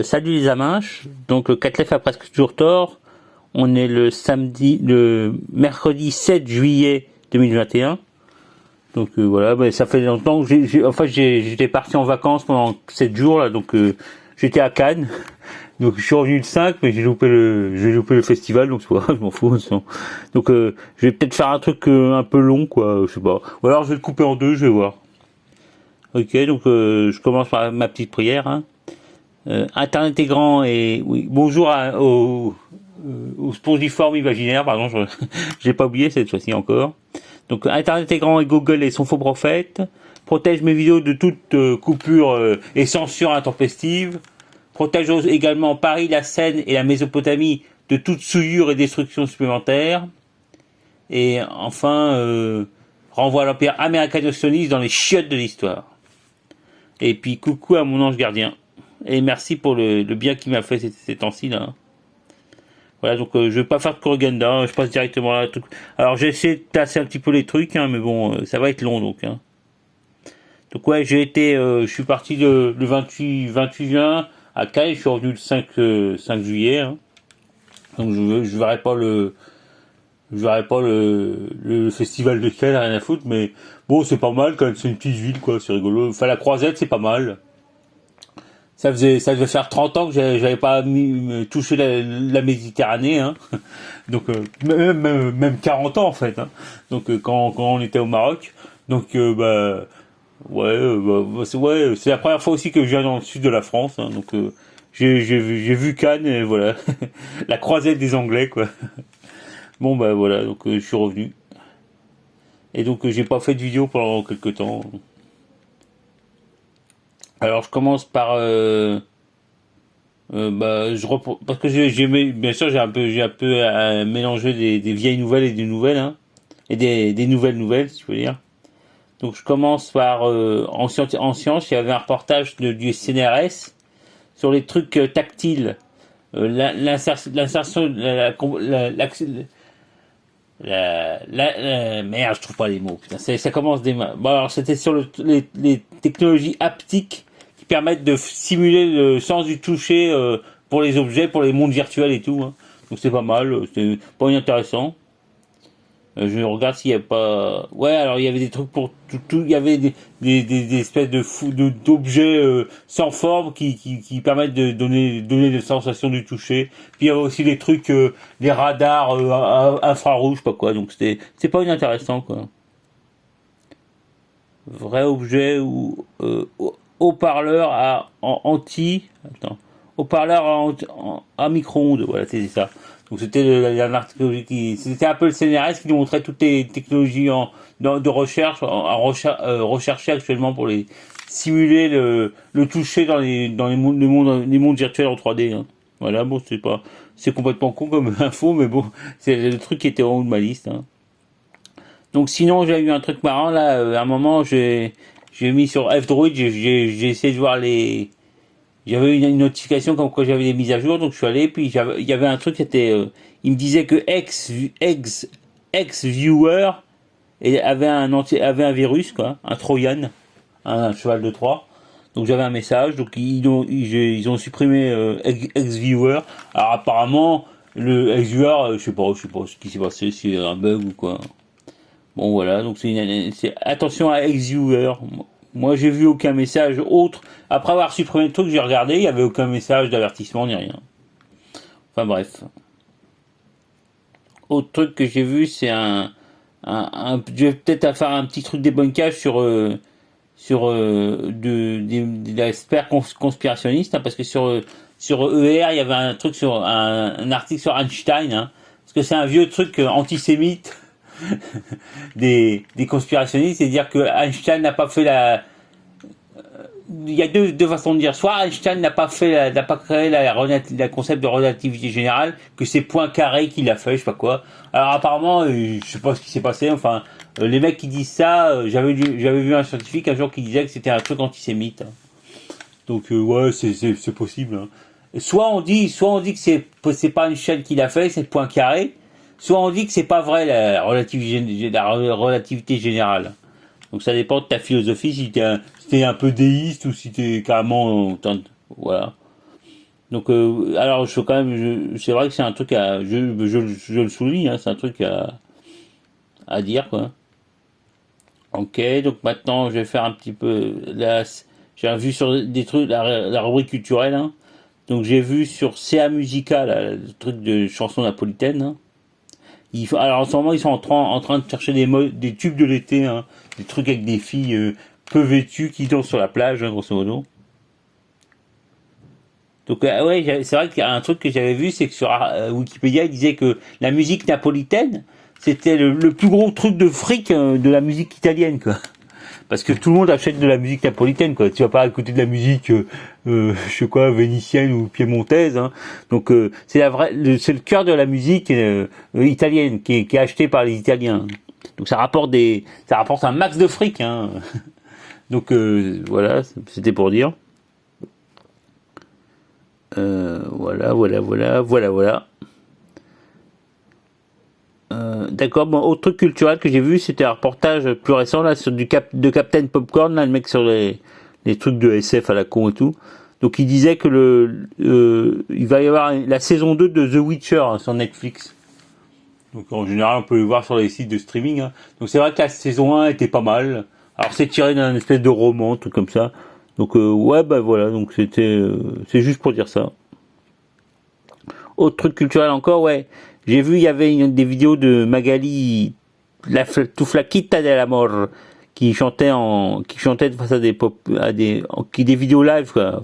Salut les aminches, donc le Catlef a presque toujours tort. On est le mercredi 7 juillet 2021. Donc voilà, ça fait longtemps que j'étais parti en vacances pendant 7 jours là, donc j'étais à Cannes. Donc je suis revenu le 5, mais j'ai loupé le festival, donc c'est pas grave, je m'en fous. Donc je vais peut-être faire un truc un peu long, quoi, je sais pas. Ou alors je vais le couper en deux, je vais voir. Ok, donc je commence par ma petite prière. Hein. Internet est grand et oui, bonjour au spongiforme imaginaire, pardon, je l'ai pas oublié cette fois-ci encore. Donc Internet est grand et Google est son faux prophète. Protège mes vidéos de toute coupure et censure intempestive. Protège également Paris, la Seine et la Mésopotamie de toute souillure et destruction supplémentaire. Et enfin, renvoie l'empire américano-sioniste dans les chiottes de l'histoire. Et puis coucou à mon ange gardien. Et merci pour le bien qu'il m'a fait ces temps-ci là. Voilà, donc je vais pas faire de corrigenda, hein, je passe directement à la truc. Alors j'ai essayé de tasser un petit peu les trucs, hein, mais bon, ça va être long donc. Hein. Donc ouais, je suis parti le 28 juin à Cannes, je suis revenu le 5 juillet. Hein. Donc je verrai pas le festival de Cannes, rien à foutre, mais bon, c'est pas mal quand même, c'est une petite ville quoi, c'est rigolo. Enfin la Croisette, c'est pas mal. Ça devait faire 30 ans que j'avais pas touché la Méditerranée, hein. Donc même 40 ans en fait. Hein. Donc quand on était au Maroc, donc c'est la première fois aussi que je viens dans le sud de la France. Hein. Donc j'ai vu Cannes et voilà, la croisette des Anglais quoi. Bon bah voilà, donc je suis revenu et donc j'ai pas fait de vidéo pendant quelques temps. Alors je commence par parce que bien sûr j'ai un peu mélangé des vieilles nouvelles et des nouvelles hein, et des nouvelles si je veux dire. Donc je commence par en science il y avait un reportage du CNRS sur les trucs tactiles, l'insertion merde je trouve pas les mots putain ça commence des bon alors c'était sur les technologies haptiques qui permettent de simuler le sens du toucher pour les objets, pour les mondes virtuels et tout. Hein. Donc c'est pas mal, c'est pas inintéressant. Je regarde s'il y a pas. Ouais, alors il y avait des trucs pour tout il y avait des espèces d'objets sans forme qui permettent de donner des sensations du toucher. Puis il y avait aussi des trucs, des radars infrarouges, pas quoi. Donc c'est pas inintéressant quoi. Vrai objet ou haut-parleur haut-parleur à micro-ondes, voilà, c'est ça. Donc c'était un article c'était un peu le CNRS qui nous montrait toutes les technologies de recherche, recherchées actuellement pour les simuler le toucher les mondes virtuels en 3D. Hein. Voilà, bon, c'est complètement con comme info, mais bon, c'est le truc qui était en haut de ma liste. Hein. Donc sinon j'ai eu un truc marrant là, à un moment j'ai mis sur F-Droid, j'ai essayé de voir j'avais une notification comme quoi j'avais des mises à jour, donc je suis allé, puis il y avait un truc qui était, il me disait que ex-viewer avait un virus, quoi, un Trojan, un cheval de Troie. Donc j'avais un message, donc ils ont supprimé ex-viewer. Alors apparemment, le ex-viewer, je sais pas ce qui s'est passé, c'est un bug ou quoi. Bon voilà, donc c'est attention à ex-viewer. Moi j'ai vu aucun message autre. Après avoir supprimé le truc, j'ai regardé, il n'y avait aucun message d'avertissement ni rien. Enfin bref. Autre truc que j'ai vu, c'est je vais peut-être faire un petit truc débunkage sur de l'expert conspirationniste, hein, parce que sur ER, il y avait un truc un article sur Einstein, hein, parce que c'est un vieux truc antisémite des conspirationnistes, c'est dire que Einstein n'a pas fait il y a deux façons de dire. Soit Einstein n'a pas créé la concept de relativité générale, que c'est Poincaré qui l'a fait, je sais pas quoi. Alors apparemment, je sais pas ce qui s'est passé. Enfin, les mecs qui disent ça, j'avais vu un scientifique un jour qui disait que c'était un truc antisémite. Hein. Donc ouais, c'est possible. Hein. Soit on dit que c'est pas Einstein qui l'a fait, c'est Poincaré. Soit on dit que c'est pas vrai la relativité générale. Donc ça dépend de ta philosophie, si t'es un peu déiste ou si t'es carrément... voilà. Donc, alors, je quand même, c'est vrai que c'est un truc je le souligne, hein, c'est un truc à dire, quoi. Ok, donc maintenant, je vais faire un petit peu, là, j'ai vu sur des trucs, la rubrique culturelle, hein. Donc, j'ai vu sur CA Musica, là, le truc de chansons napolitaines, hein. Alors, en ce moment, ils sont en train de chercher des tubes de l'été, hein. Des trucs avec des filles peu vêtues qui dansent sur la plage, hein, grosso modo. Donc ouais, c'est vrai qu'il y a un truc que j'avais vu, c'est que sur Wikipédia, il disait que la musique napolitaine, c'était le plus gros truc de fric de la musique italienne, quoi. Parce que tout le monde achète de la musique napolitaine, quoi. Tu vas pas écouter de la musique, je sais quoi, vénitienne ou piémontaise, hein. Donc c'est c'est le cœur de la musique italienne qui est acheté par les Italiens. Donc ça rapporte un max de fric, hein. Donc voilà, c'était pour dire. Voilà. D'accord, bon, autre truc culturel que j'ai vu, c'était un reportage plus récent là sur de Captain Popcorn, là, le mec sur les trucs de SF à la con et tout. Donc il disait que il va y avoir la saison 2 de The Witcher, hein, sur Netflix. Donc en général, on peut le voir sur les sites de streaming, hein. Donc c'est vrai que la saison 1 était pas mal. Alors c'est tiré d'un espèce de roman, tout comme ça. Donc ouais, bah voilà, donc c'est juste pour dire ça. Autre truc culturel encore, ouais. J'ai vu, il y avait des vidéos de Magali, la Tuflaquita de la mort, qui chantait face à des vidéos live, quoi.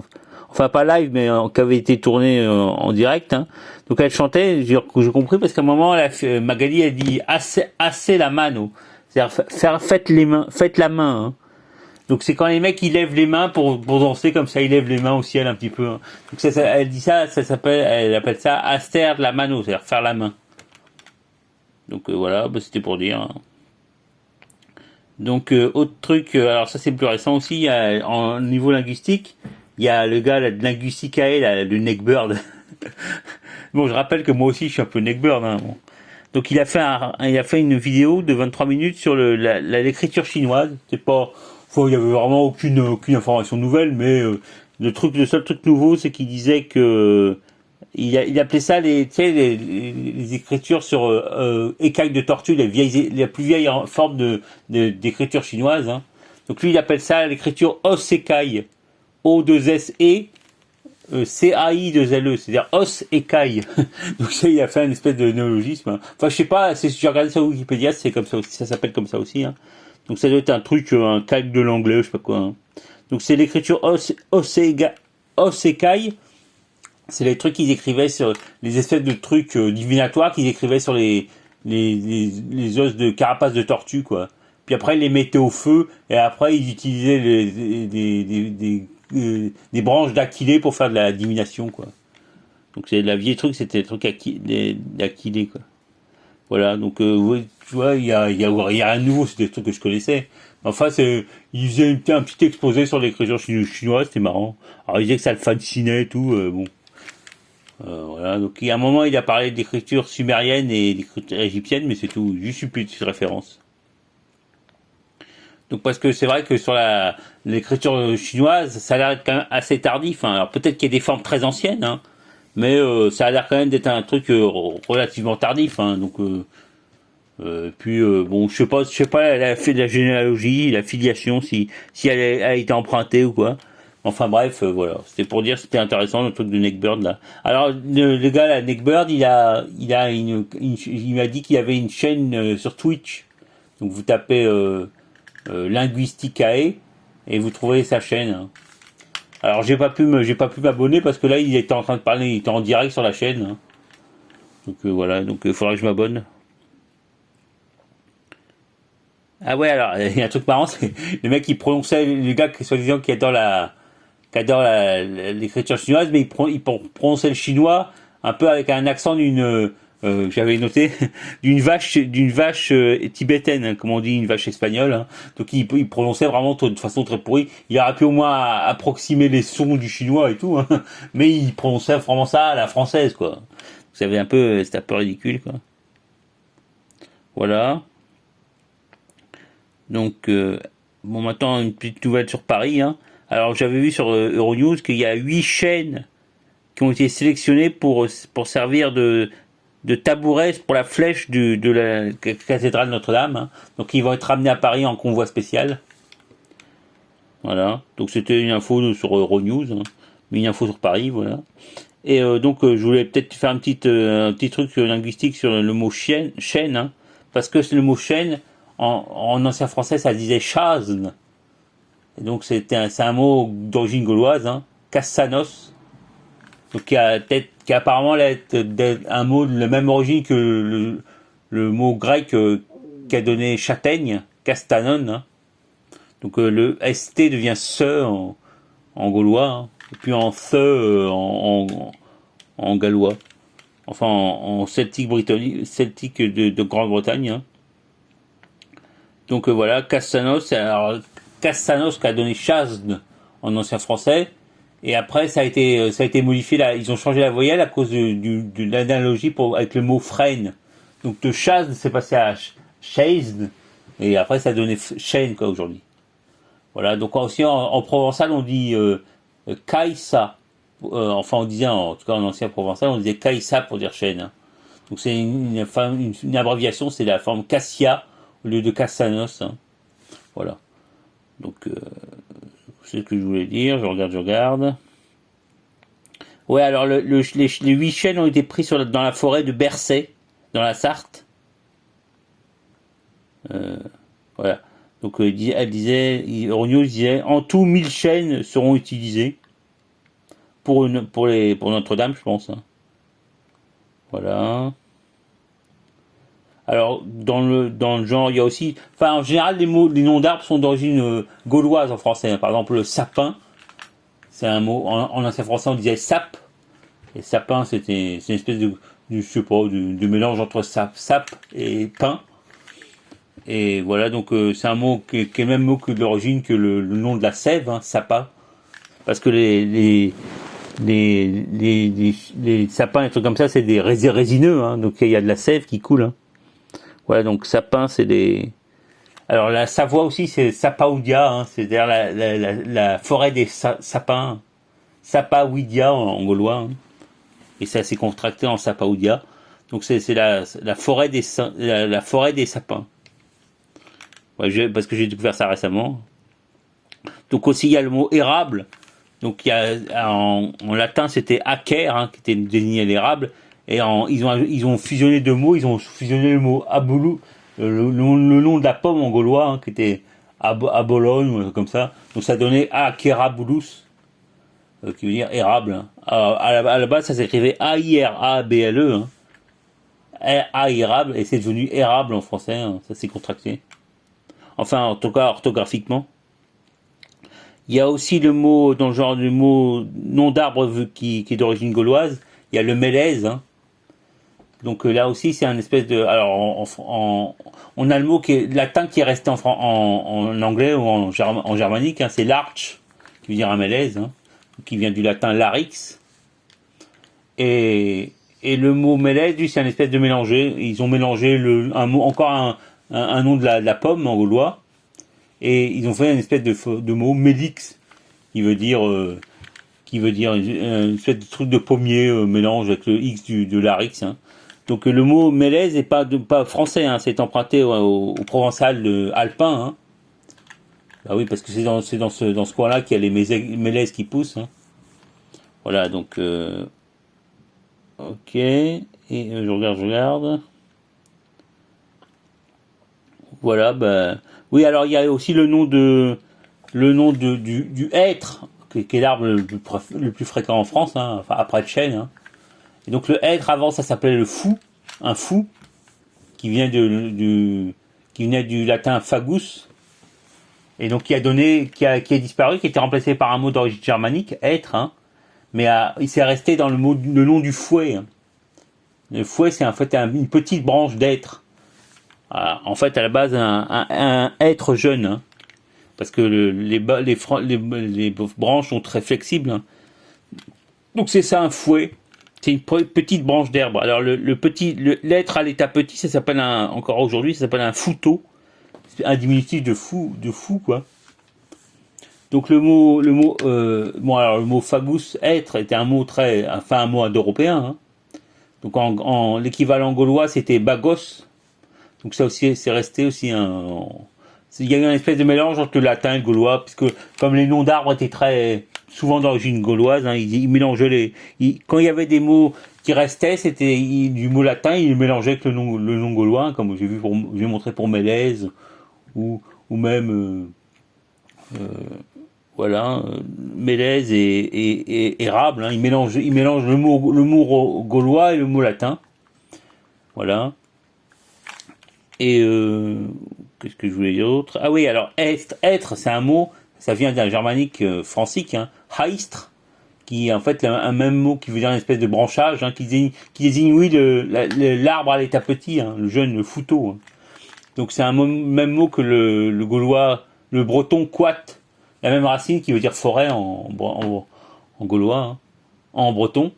Enfin, pas live, mais qui avaient été tournées en direct, hein. Donc, elle chantait, j'ai compris, parce qu'à un moment, Magali a dit, assez la mano. C'est-à-dire, faites la main, hein. Donc c'est quand les mecs ils lèvent les mains pour danser comme ça, ils lèvent les mains au ciel un petit peu, hein. Donc elle dit elle appelle ça aster de la mano, c'est-à-dire faire la main. Donc voilà, bah, c'était pour dire, hein. Donc autre truc, alors ça c'est plus récent aussi, en niveau linguistique, il y a le gars là, de Linguisticae, là, le Neckbird. Bon, je rappelle que moi aussi je suis un peu Neckbird, hein, bon. Donc il a fait une vidéo de 23 minutes sur l'écriture chinoise. C'est pas, il y avait vraiment aucune information nouvelle, mais le seul truc nouveau, c'est qu'il disait que il appelait ça tu sais, les écritures sur écailles de tortue, la plus vieille forme d'écriture chinoise, hein. Donc lui, il appelle ça l'écriture Osekai, O2SE CAI2LE, c'est-à-dire os et caille. Donc ça, il a fait un espèce de néologisme, hein. Enfin, je sais pas, j'ai regardé ça sur Wikipédia, c'est comme ça aussi, ça s'appelle comme ça aussi, hein. Donc ça doit être un truc, un calque de l'anglais, je sais pas quoi, hein. Donc c'est l'écriture os et caille. C'est les trucs qu'ils écrivaient sur les espèces de trucs divinatoires qu'ils écrivaient sur les os de carapace de tortue, quoi. Puis après, ils les mettaient au feu, et après, ils utilisaient des branches d'aquilée pour faire de la divination, quoi. Donc c'est la vieille truc, c'était des trucs d'aquilée, quoi. Voilà, donc ouais, tu vois, il y a rien de nouveau, c'est des trucs que je connaissais. Enfin, ils faisaient un petit exposé sur l'écriture chinoise, c'était marrant. Alors ils disaient que ça le fascinait et tout, bon. Voilà, donc il y a un moment il a parlé d'écriture sumérienne et d'écriture égyptienne, mais c'est tout, juste une petite référence. Donc parce que c'est vrai que sur l'écriture chinoise, ça a l'air quand même assez tardif, hein. Alors peut-être qu'il y a des formes très anciennes, hein, mais ça a l'air quand même d'être un truc relativement tardif, hein. Donc puis bon, je sais pas, elle a fait de la généalogie, la filiation, si elle a été empruntée ou quoi. Enfin bref, voilà, c'était pour dire, c'était intéressant le truc de Neckbird là. Alors le gars là, Neckbird, il m'a dit qu'il y avait une chaîne sur Twitch. Donc vous tapez Linguisticae et vous trouverez sa chaîne, hein. Alors j'ai pas pu m'abonner parce que là il était en train de parler, il était en direct sur la chaîne, hein. Donc voilà, donc il faudra que je m'abonne. Ah ouais, alors il y a un truc marrant, c'est le mec qui prononçait, le gars qui soi-disant qui adore l'écriture chinoise, mais il prononçait le chinois un peu avec un accent j'avais noté, d'une vache tibétaine, hein, comme on dit, une vache espagnole, hein. Donc il prononçait vraiment de façon très pourrie. Il aurait pu au moins approximer les sons du chinois et tout, hein, mais il prononçait vraiment ça à la française, quoi. C'était un peu ridicule, quoi. Voilà. Donc, bon, maintenant, une petite nouvelle sur Paris, hein. Alors, j'avais vu sur Euronews qu'il y a 8 chaînes qui ont été sélectionnés pour servir de tabouret pour la flèche de la cathédrale Notre-Dame. Hein. Donc ils vont être ramenés à Paris en convoi spécial. Voilà. Donc c'était une info sur Euronews, hein. Mais une info sur Paris, voilà. Et donc je voulais peut-être faire un petit truc linguistique sur le mot chaîne, hein, parce que le mot chaîne en ancien français ça disait chasne. Et donc c'est un mot d'origine gauloise, hein, cassanos, donc qui a apparemment un mot de la même origine que le mot grec qui a donné châtaigne, castanon. Hein. Donc le st devient se en gaulois, hein, et puis en the en gallois, enfin en celtique britannique, celtique de Grande-Bretagne. Hein. Donc voilà, Cassanos, alors Cassanos qui a donné chasne en ancien français, et après ça a été modifié, là, ils ont changé la voyelle à cause de l'analogie avec le mot freine. Donc de chasne c'est passé à chaise, et après ça a donné chaîne quoi aujourd'hui. Voilà, donc aussi en provençal on dit kaïsa, enfin on disait en tout cas en ancien provençal on disait kaïsa pour dire chaîne. Hein. Donc c'est une abréviation, c'est la forme cassia au lieu de cassanos. Hein. Voilà. Donc c'est ce que je voulais dire. Je regarde. Ouais, alors les 8 chênes ont été pris dans la forêt de Bercey, dans la Sarthe. Voilà. Donc Euronews disait en tout 1000 chênes seront utilisés pour Notre-Dame, je pense. Hein. Voilà. Alors dans le genre, il y a aussi, enfin en général les noms d'arbres sont d'origine gauloise en français. Hein. Par exemple le sapin, c'est un mot en ancien français on disait sap, et sapin c'est une espèce de je sais pas de mélange entre sap et pin. Et voilà, donc c'est un mot qui est le même mot que d'origine que le nom de la sève, hein, sapin, parce que les sapins et trucs comme ça c'est des résineux, hein, donc il y a de la sève qui coule. Hein. Voilà, donc sapin c'est des. Alors la Savoie aussi c'est Sapaudia, hein, c'est-à-dire la forêt des sapins, Sapaudia en gaulois, hein, et ça s'est contracté en Sapaudia. Donc c'est la forêt des sapins. Ouais, parce que j'ai découvert ça récemment. Donc aussi il y a le mot érable. Donc il y a en latin c'était acer, hein, qui était désigné l'érable, et ils ont fusionné deux mots. Ils ont fusionné le mot aboulou, le nom de la pomme en gaulois, hein, qui était abologne, comme ça. Donc ça donnait acerabulus, qui veut dire érable. Hein. À la base ça s'écrivait A-I-R-A-B-L-E, hein. Érable, et c'est devenu érable en français. Hein, ça s'est contracté. Enfin, en tout cas, orthographiquement. Il y a aussi le mot, dans le genre du mot nom d'arbre qui est d'origine gauloise, il y a le mélèze. Hein. Donc là aussi, c'est un espèce de. Alors, on a le mot qui est latin qui est resté en anglais ou en germanique, hein, c'est l'arch, qui veut dire un mélèze, hein, qui vient du latin larix. Et le mot mélèze, lui, c'est un espèce de mélangé. Ils ont mélangé un nom de la pomme en gaulois, et ils ont fait une espèce de mot mélix qui veut dire une espèce de truc de pommier, mélange avec le x de larix. Hein. Donc le mot mélèze n'est pas français, hein, c'est emprunté au provençal alpin. Hein. Ah oui, parce que c'est dans ce coin-là qu'il y a les mélèzes qui poussent. Hein. Voilà, donc ok, et je regarde. Voilà, ben oui. Alors il y a aussi le nom du hêtre, qui est l'arbre le plus fréquent en France, hein, enfin après le chêne. Hein. Et donc le hêtre avant ça s'appelait le fou, un fou, qui venait du latin fagus, et donc qui a disparu, qui a été remplacé par un mot d'origine germanique, hêtre, hein, mais il s'est resté dans le nom du fouet. Hein. Le fouet c'est en fait une petite branche d'hêtre. En fait, à la base, un hêtre jeune, hein, parce que les branches sont très flexibles. Hein. Donc c'est ça un fouet. C'est une petite branche d'herbe. Alors l'hêtre à l'état petit, ça s'appelle encore aujourd'hui, ça s'appelle un fouteau, un diminutif de fou quoi. Donc bon alors le mot fagus, être, était un mot un mot indo-européen. Hein. Donc l'équivalent gaulois c'était bagos. Donc ça aussi c'est resté aussi il y a eu une espèce de mélange entre le latin et le gaulois, puisque comme les noms d'arbres étaient très souvent d'origine gauloise, hein, ils mélangeaient quand il y avait des mots qui restaient, c'était du mot latin, ils mélangeaient avec le nom gaulois, comme j'ai montré pour Mélèze ou même voilà, Mélèze et érable, hein, ils mélangent le mot gaulois et le mot latin, voilà. Et qu'est-ce que je voulais dire d'autre? Ah oui, alors être, c'est un mot, ça vient d'un germanique francique, hein, haistre, qui est en fait un même mot qui veut dire une espèce de branchage, hein, qui désigne oui l'arbre à l'état petit, hein, le jeune, le fouteau. Hein. Donc c'est même mot que le gaulois, le breton quat, la même racine qui veut dire forêt en gaulois, hein, en breton.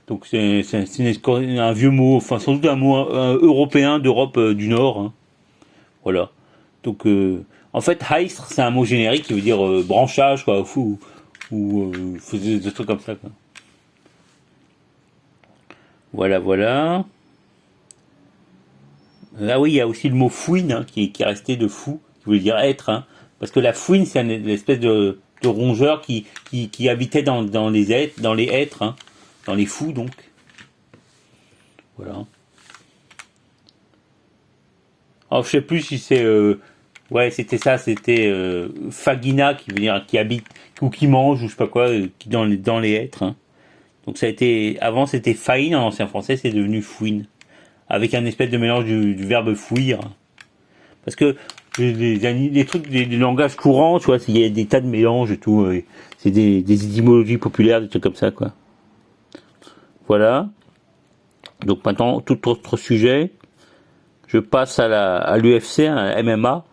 Donc c'est un vieux mot, enfin sans doute un mot européen d'Europe du Nord. Hein. Voilà. Donc en fait, haistre, c'est un mot générique qui veut dire branchage, quoi, ou des trucs comme ça. Quoi. Voilà, voilà. Ah oui, il y a aussi le mot fouine hein, qui est resté de fou, qui veut dire être. Hein, parce que la fouine, c'est une espèce de rongeur qui habitait dans les êtres, hein, dans les fous donc. Voilà. Alors je sais plus si c'est ouais c'était ça, c'était Fagina qui veut dire qui habite ou qui mange ou je sais pas quoi, qui dans les êtres. Hein. Donc ça a été avant c'était faïne en ancien français, c'est devenu fouine avec un espèce de mélange du verbe fouir. Parce que les trucs des langages courants, tu vois, il y a des tas de mélanges et tout, c'est des étymologies populaires, des trucs comme ça quoi. Voilà. Donc maintenant tout autre sujet. Je passe à l'UFC, à MMA.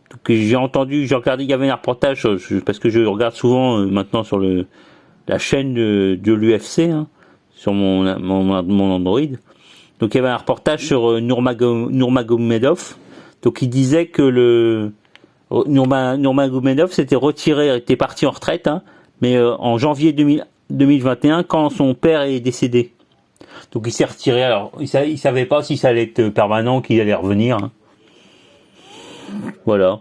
Donc j'ai regardé, il y avait un reportage parce que je regarde souvent maintenant sur la chaîne de l'UFC hein, sur mon Android. Donc il y avait un reportage sur Nurmagomedov. Donc il disait que Nurmagomedov s'était retiré, était parti en retraite, hein, mais en janvier 2021 quand son père est décédé. Donc il s'est retiré. Alors il savait pas si ça allait être permanent, qu'il allait revenir. Hein. Voilà.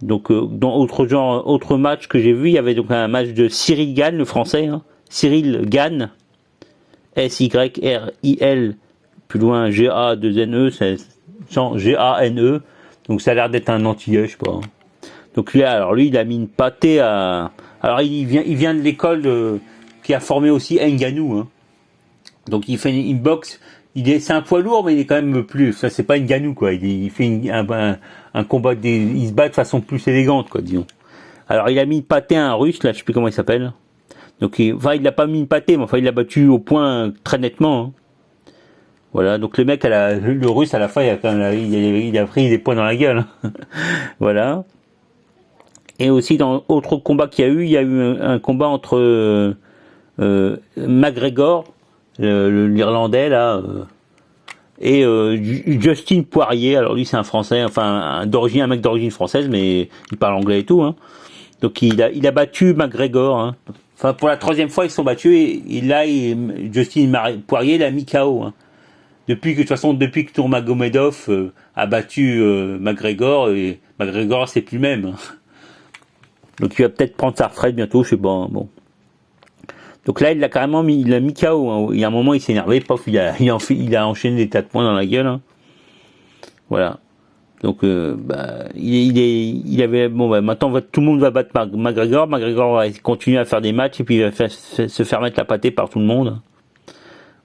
Donc dans autre match que j'ai vu, il y avait donc un match de Cyril Gane, le français. Hein. Cyril Gane, Syril, plus loin Ga2Ne, c'est Gane. Donc ça a l'air d'être un antillais, je sais pas. Donc lui, il a mis une pâtée à. Alors il vient de l'école qui a formé aussi Ngannou. Hein. Donc il fait une boxe, c'est un poids lourd mais il est quand même plus, ça c'est pas une Ngannou quoi, il fait un combat, il se bat de façon plus élégante quoi disons. Alors il a mis une pâtée à un russe là, je sais plus comment il s'appelle. Donc il l'a pas mis une pâtée mais enfin il l'a battu au point très nettement. Hein. Voilà, donc le mec le russe à la fin il a pris des points dans la gueule. Voilà. Et aussi dans autre combat qu'il y a eu un combat entre McGregor l'Irlandais là et Justin Poirier. Alors lui c'est un Français, enfin un mec d'origine française, mais il parle anglais et tout. Hein. Donc il a battu McGregor. Hein. Enfin pour la troisième fois ils se sont battus et là Justin Poirier l'a mis KO. Hein. Depuis que Nurmagomedov a battu McGregor, et McGregor c'est plus le même. Hein. Donc il va peut-être prendre sa retraite bientôt, je sais pas. Bon. Donc là, il l'a carrément mis, il l'a mis KO. Hein. Il y a un moment, il s'est énervé, pof, il a enchaîné des tas de points dans la gueule. Hein. Voilà. Donc, il avait, maintenant, tout le monde va battre McGregor. McGregor va continuer à faire des matchs et puis il va se faire mettre la pâtée par tout le monde.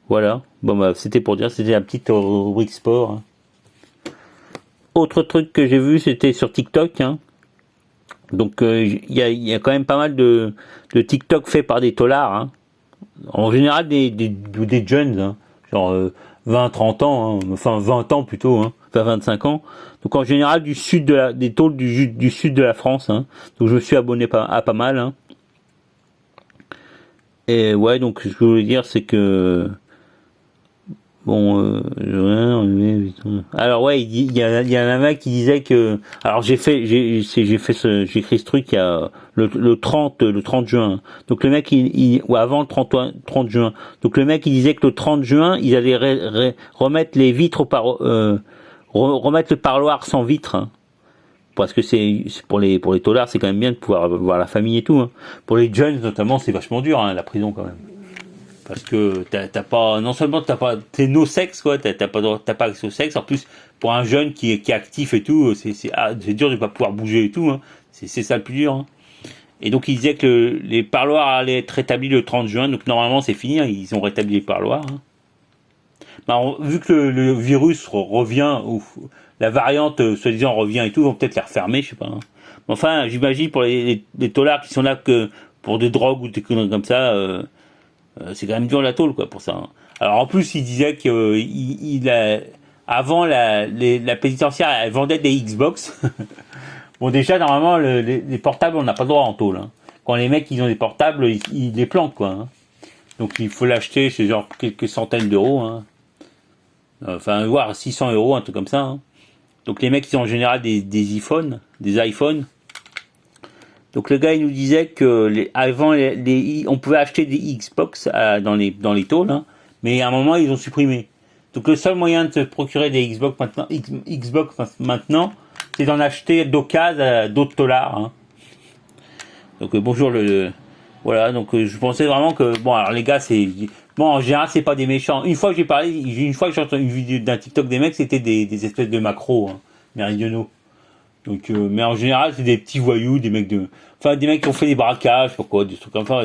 Voilà. Bon, c'était pour dire, c'était la petite rubrique sport. Hein. Autre truc que j'ai vu, c'était sur TikTok. Hein. Donc il y a quand même pas mal de TikTok fait par des taulards. Hein. En général des jeunes, hein, genre 20-30 ans, hein, enfin 20 ans plutôt, hein, enfin 25 ans. Donc en général des taules du sud de la France. Hein. Donc je me suis abonné à pas mal. Hein. Et ouais, donc ce que je voulais dire c'est que Bon, alors ouais, il y a un mec qui disait que, alors j'ai écrit ce truc il y a le 30 juin. Donc le mec, ou avant le 30 juin. Donc le mec, il disait que le 30 juin, ils allaient remettre les vitres remettre le parloir sans vitre. Hein. Parce que c'est pour les taulards, c'est quand même bien de pouvoir voir la famille et tout. Hein. Pour les jeunes notamment, c'est vachement dur, hein, la prison quand même. Parce que t'as pas, non seulement t'es no sexe quoi, t'as pas accès au sexe. En plus, pour un jeune qui est actif et tout, c'est dur de pas pouvoir bouger et tout. Hein. C'est ça le plus dur. Hein. Et donc il disait que les parloirs allaient être rétablis le 30 juin. Donc normalement c'est fini. Hein, ils ont rétabli les parloirs. Hein. Alors, vu que le virus revient, ou la variante soi-disant revient et tout, ils vont peut-être les refermer, je sais pas. Hein. Enfin, j'imagine pour les taulards qui sont là que pour des drogues ou des conneries comme ça. C'est quand même dur la tôle quoi pour ça. Hein. Alors en plus il disait que avant la pénitentiaire elle vendait des Xbox. Bon déjà normalement les portables on n'a pas le droit en tôle. Hein. Quand les mecs ils ont des portables ils les planquent quoi. Hein. Donc il faut l'acheter c'est genre quelques centaines d'euros. Hein. Enfin voire 600 euros un truc comme ça. Hein. Donc les mecs ils ont en général des iPhones, des iPhones. Donc le gars il nous disait que avant on pouvait acheter des Xbox dans les tôles, hein, mais à un moment ils ont supprimé. Donc le seul moyen de se procurer des Xbox maintenant, c'est d'en acheter d'occasion à d'autres taulards. Hein. Donc bonjour voilà. Donc je pensais vraiment que bon alors les gars c'est bon en général c'est pas des méchants. Une fois que j'ai entendu une vidéo d'un TikTok des mecs c'était des espèces de macros hein, méridionaux. Donc, mais en général, c'est des petits voyous, des mecs qui ont fait des braquages, pourquoi, des trucs comme ça.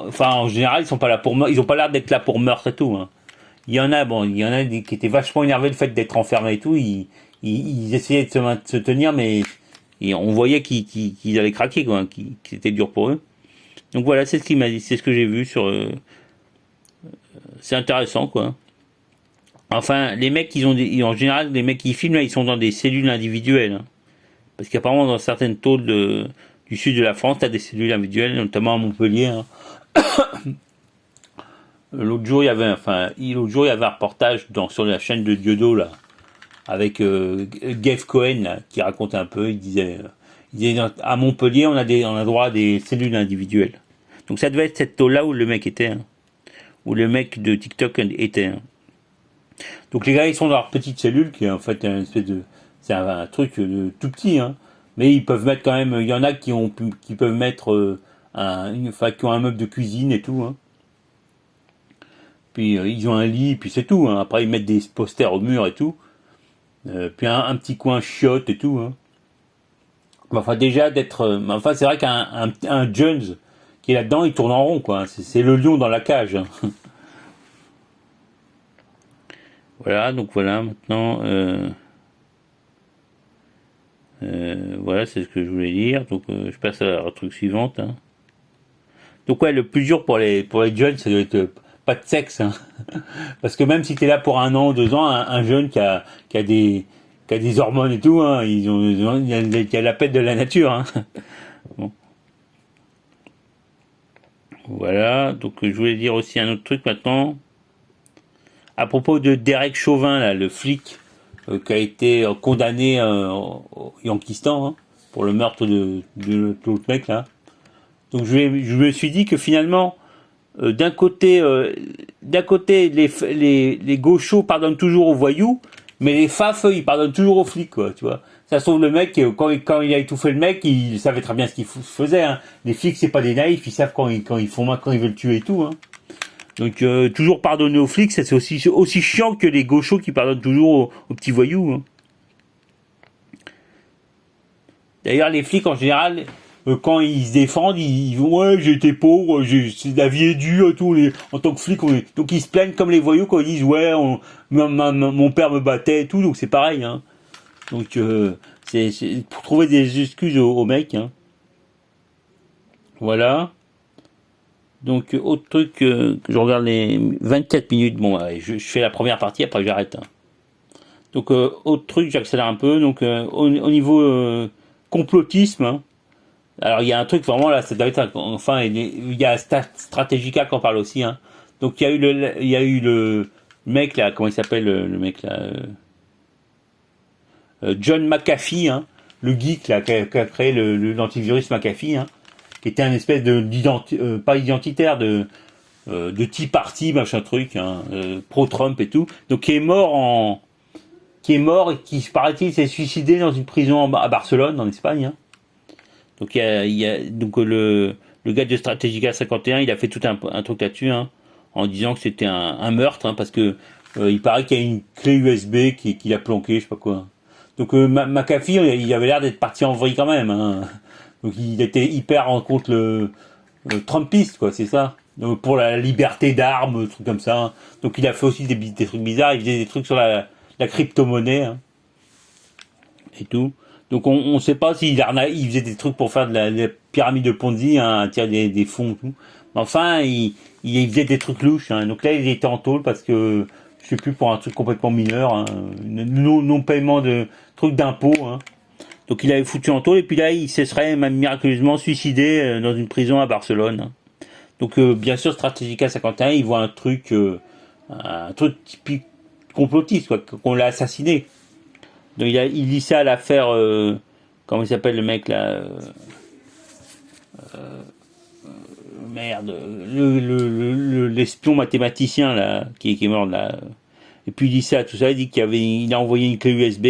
Enfin, en général, ils sont pas là pour ils ont pas l'air d'être là pour meurtre et tout. Hein. Il y en a qui étaient vachement énervés le fait d'être enfermés et tout. Ils essayaient de se tenir, mais on voyait qu'ils allaient craquer, quoi, que c'était dur pour eux. Donc voilà, c'est ce qu'il m'a dit, c'est ce que j'ai vu c'est intéressant, quoi. Enfin, les mecs, en général, les mecs qui filment, là, ils sont dans des cellules individuelles. Hein. Parce qu'apparemment, dans certaines tôles du sud de la France, t'as des cellules individuelles, notamment à Montpellier. Hein. L'autre jour, il y avait un reportage sur la chaîne de Diodo, là, avec Geoff Cohen, là, qui raconte un peu, il disait à Montpellier, on a droit à des cellules individuelles. Donc ça devait être cette tôle-là où le mec était, hein. Où le mec de TikTok était. Hein. Donc les gars ils sont dans leur petite cellule qui est en fait c'est un truc tout petit hein. Mais ils peuvent mettre quand même il y en a qui peuvent mettre qui ont un meuble de cuisine et tout hein. Puis ils ont un lit puis c'est tout hein. Après ils mettent des posters au mur et tout. Puis un petit coin chiotte et tout hein. Enfin déjà enfin c'est vrai qu'un Jones qui est là-dedans il tourne en rond quoi. C'est le lion dans la cage. Hein. Voilà, donc voilà, maintenant, voilà, c'est ce que je voulais dire. Donc, je passe à la truc suivante. Hein. Donc, ouais, le plus dur pour les jeunes, ça doit être pas de sexe. Hein. Parce que même si t'es là pour 1 an, 2 ans, un jeune qui a des hormones et tout, hein, il y a la pète de la nature. Hein. Bon. Voilà, donc je voulais dire aussi un autre truc maintenant. À propos de Derek Chauvin, là, le flic qui a été condamné au Yankistan hein, pour le meurtre de l'autre mec là. Donc je me suis dit que finalement, d'un côté les gauchos pardonnent toujours aux voyous, mais les faf ils pardonnent toujours aux flics quoi, tu vois. Ça sauve le mec quand il a étouffé le mec, il savait très bien ce qu'il faisait. Hein. Les flics c'est pas des naïfs, ils savent quand ils veulent tuer et tout. Hein. Donc toujours pardonner aux flics, ça c'est aussi chiant que les gauchos qui pardonnent toujours aux petits voyous. Hein. D'ailleurs les flics en général, quand ils se défendent, ils vont ouais j'ai été pauvre, la vie est dure, tout. En tant que flic, donc ils se plaignent comme les voyous quand ils disent ouais mon père me battait et tout, donc c'est pareil. Hein. Donc c'est pour trouver des excuses aux mecs. Hein. Voilà. Donc, autre truc, que je regarde les 24 minutes. Bon, allez, je fais la première partie, après j'arrête. Hein. Donc, autre truc, j'accélère un peu. Donc, au niveau complotisme, hein, alors il y a un truc vraiment là, ça doit être. Enfin, il y a Stratégica qui en parle aussi. Hein. Donc il y a eu le mec là, comment il s'appelle le mec là, John McAfee, hein, le geek là qui a créé l'antivirus McAfee, hein, qui était un espèce de pas identitaire de Tea Party machin truc, hein, pro Trump et tout. Donc qui est mort et qui paraît-il s'est suicidé dans une prison à Barcelone en Espagne, hein. Donc il y a donc le gars de Strategica 51, il a fait tout un truc là-dessus, hein, en disant que c'était un meurtre, hein, parce que il paraît qu'il y a une clé USB qu'il a planqué, je sais pas quoi. Donc McAfee, il avait l'air d'être parti en vrille quand même, hein. Donc il était hyper en contre le Trumpiste, quoi, c'est ça. Donc, pour la liberté d'armes, trucs comme ça, hein. Donc il a fait aussi des trucs bizarres, il faisait des trucs sur la crypto-monnaie, hein, et tout. Donc on sait pas il faisait des trucs pour faire de la pyramide de Ponzi, hein, tirer des fonds, tout. Mais enfin, il faisait des trucs louches, hein. Donc là, il était en tôle parce que je sais plus, pour un truc complètement mineur, hein, non paiement de trucs d'impôts, hein. Donc il avait foutu en tôle et puis là, il se serait même miraculeusement suicidé dans une prison à Barcelone, hein. Donc bien sûr, Strategica 51, il voit un truc typique complotiste, quoi, qu'on l'a assassiné. Donc il dit ça à l'affaire, comment il s'appelle le mec là, merde, l'espion mathématicien là, qui est mort là. Et puis il dit ça, tout ça, il dit il a envoyé une clé USB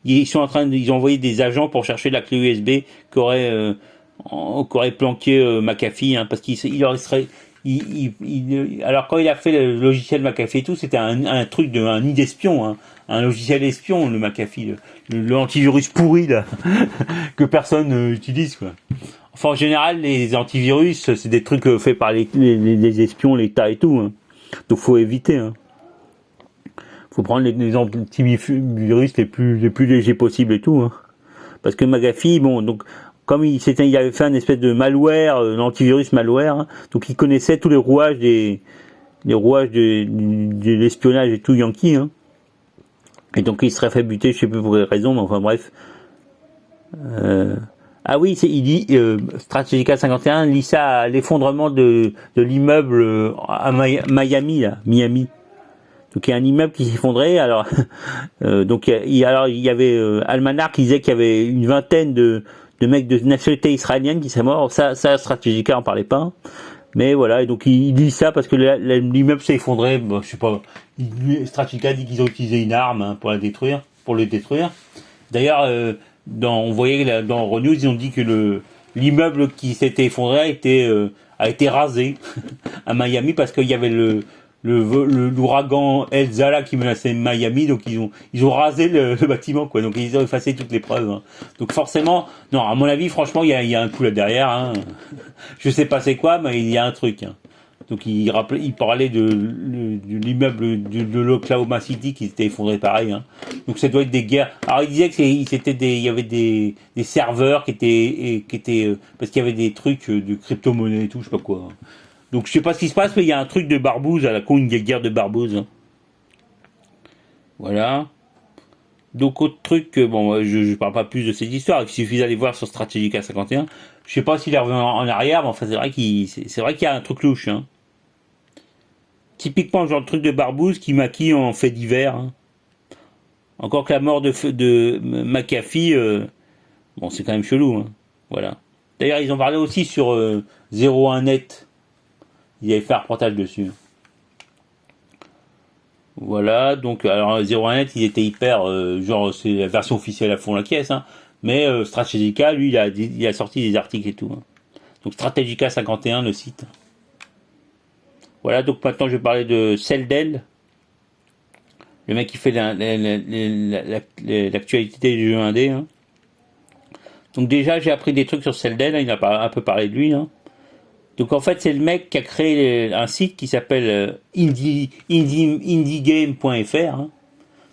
ils ont envoyé des agents pour chercher la clé USB qu'aurait planqué McAfee, hein, parce qu'il aurait serait, alors quand il a fait le logiciel McAfee et tout, c'était un truc un nid d'espion, hein, un logiciel espion, le McAfee, le antivirus pourri là, que personne utilise, quoi. Enfin, en général, les antivirus, c'est des trucs faits par les espions, l'État et tout, hein. Donc faut éviter, hein. Faut prendre les antivirus les plus légers possibles et tout, hein. Parce que McAfee, bon, donc comme il avait fait un espèce de malware, l'antivirus malware, hein, donc il connaissait tous les rouages de l'espionnage et tout yankee, hein. Et donc il serait fait buter, je sais plus pour quelle raison, mais enfin bref. Ah oui, il dit Strategica 51 lit ça à l'effondrement de l'immeuble à Miami. Donc il y a un immeuble qui s'effondrait. Alors donc il y avait Almanach qui disait qu'il y avait une vingtaine de mecs de nationalité israélienne qui seraient morts. Ça Strategica en parlait pas. Mais voilà, et donc il dit ça parce que l'immeuble s'est effondré. Bon, je sais pas. Strategica dit qu'ils ont utilisé une arme, hein, pour le détruire. D'ailleurs, on voyait dans Euronews, ils ont dit que l'immeuble qui s'était effondré a été rasé à Miami parce qu'il y avait l'ouragan Elsa là qui menaçait Miami, donc ils ont rasé le bâtiment, quoi. Donc ils ont effacé toutes les preuves, hein. Donc forcément, non, à mon avis, franchement, il y a un coup là derrière, hein. Je sais pas c'est quoi, mais il y a un truc, hein. Donc il parlait de l'immeuble de l'Oklahoma City qui s'était effondré pareil, hein. Donc ça doit être des guerres. Alors il disait que il y avait des serveurs qui étaient parce qu'il y avait des trucs de crypto-monnaie et tout, je sais pas quoi. Donc je sais pas ce qui se passe, mais il y a un truc de barbouze à la con, une guerre de barbouze, hein. Voilà. Donc autre truc, bon, je parle pas plus de cette histoire, il suffit d'aller voir sur Strategica 51. Je sais pas s'il est revenu en arrière, mais enfin c'est vrai qu'il y a un truc louche, hein. Typiquement le genre de truc de barbouze qui maquille en fait divers, hein. Encore que la mort de McAfee, bon c'est quand même chelou, hein. Voilà. D'ailleurs ils ont parlé aussi sur 01net. Ils avaient fait un reportage dessus. Voilà, donc alors 01net, ils étaient hyper genre c'est la version officielle à fond la caisse, hein. Mais Strategica, lui, il a sorti des articles et tout, hein. Donc Strategica 51, le site. Voilà, donc maintenant je vais parler de Celdel, le mec qui fait l'actualité du jeu indé, hein. Donc déjà j'ai appris des trucs sur Celdel, hein, il a un peu parlé de lui, hein. Donc en fait c'est le mec qui a créé un site qui s'appelle indiegame.fr, hein.